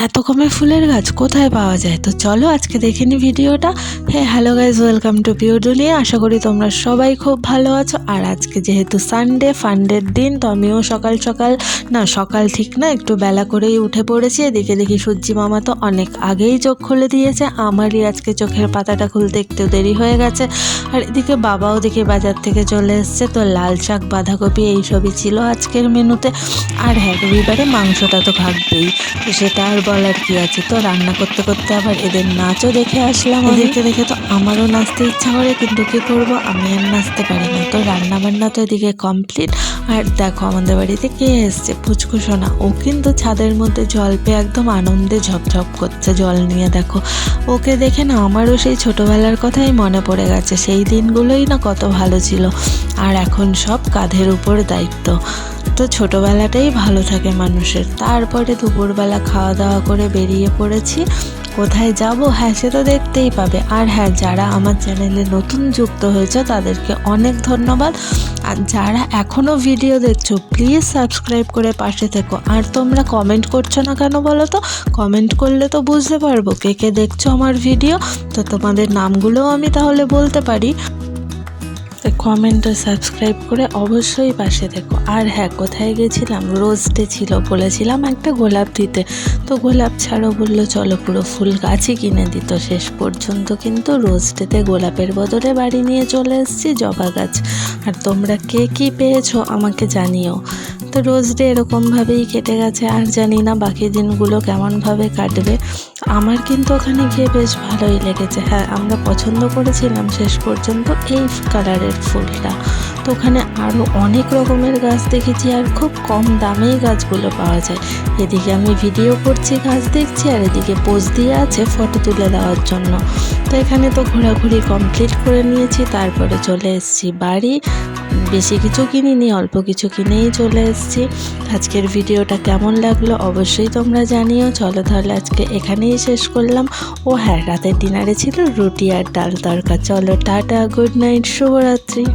এত কমে ফুলের গাছ কোথায় পাওয়া যায়? তো চলো আজকে দেখে নি ভিডিওটা। Hello guys, welcome to pure দুনিয়া। আশা করি তোমরা সবাই খুব ভালো আছো। আর আজকে যেহেতু সানডে, ফান্ডের দিন, তো আমিও সকাল ঠিক না, একটু বেলা করেই উঠে পড়েছি। এদিকে দেখি সূর্যি মামা তো অনেক আগেই চোখ খুলে দিয়েছে, আমারই আজকে চোখের পাতাটা খুলতে একটু দেরি হয়ে গেছে। আর এদিকে বাবাও দেখি বাজার থেকে চলে এসছে, তো লাল শাক, বাঁধাকপি এইসবই ছিল আজকের মেনুতে। আর হ্যাঁ, রবিবারে মাংসটা তো থাকবেই, তো সেটা আর বলার কি আছে। তো রান্না করতে করতে আবার এদের নাচও দেখে আসলাম। এদেরকে দেখে তো আমারও নাচতে ইচ্ছা করে, কিন্তু কি করব, আমি আর নাচতে পারি না। তো রান্না বান্না তো এদিকে কমপ্লিট। আর দেখো আমাদের বাড়িতে কে এসছে, পুচকু সোনা। ও কিন্তু ছাদের মধ্যে জল পেয়ে একদম আনন্দে ঝপঝপ করছে জল নিয়ে। দেখো ওকে দেখে না আমারও সেই ছোটোবেলার কথাই মনে পড়ে গেছে। সেই দিনগুলোই না কত ভালো ছিল। আর এখন সব কাঁধের উপর দায়িত্ব। তো ছোটোবেলাটাই ভালো থাকে মানুষের। তারপরে দুপুরবেলা খাওয়া দাওয়া করে বেরিয়ে পড়েছি। কোথায় যাব, হ্যাঁ সে তো দেখতেই পাবে। আর হ্যাঁ, যারা আমার চ্যানেলে নতুন যুক্ত হয়েছে তাদেরকে অনেক ধন্যবাদ। আর যারা এখনও ভিডিও দেখছো, প্লিজ সাবস্ক্রাইব করে পাশে থেকো। আর তোমরা কমেন্ট করছো না কেন বলো তো? কমেন্ট করলে তো বুঝতে পারবো কে কে দেখছো আমার ভিডিও। তো তোমাদের নামগুলোও আমি তাহলে বলতে পারি। কমেন্ট ও সাবস্ক্রাইব করে অবশ্যই পাশে থেকো। আর হ্যাঁ, কোথায় গেছিলাম, রোজ ডে ছিল, বলেছিলাম একটা গোলাপ দিতে। তো গোলাপ ছাড়ো বললো, চলো পুরো ফুল গাছই কিনে দিত। শেষ পর্যন্ত কিন্তু রোজ ডেতে গোলাপের বদলে বাড়ি নিয়ে চলে এসেছি জবা গাছ। আর তোমরা কে কী পেয়েছো আমাকে জানিও। তো রোজ ডে এরকমভাবেই কেটে গেছে। আর জানি না বাকি দিনগুলো কেমনভাবে কাটবে। আমার কিন্তু ওখানে গিয়ে বেশ ভালোই লেগেছে। হ্যাঁ, আমরা পছন্দ করেছিলাম শেষ পর্যন্ত এই কালারের ফুলটা। তো ওখানে আরও অনেক রকমের গাছ দেখেছি, আর খুব কম দামেই গাছগুলো পাওয়া যায়। এদিকে আমি ভিডিও করছি, গাছ দেখছি, আর এদিকে পোজ দিয়ে আছে ফটো তুলে দেওয়ার জন্য। তো এখানে তো ঘোরাঘুরি কমপ্লিট করে নিয়েছি। তারপরে চলে এসেছি বাড়ি। বেশি কিছু কিনিনি, অল্প কিছু কিনেই চলে এসেছি। আজকের ভিডিওটা কেমন লাগলো অবশ্যই তোমরা জানিও। চলো তাহলে আজকে এখানেই শেষ করলাম। ও হ্যাঁ, রাতের ডিনারে ছিল রুটি আর ডাল তড়কা। চলো টাটা, গুড নাইট, শুভরাত্রি।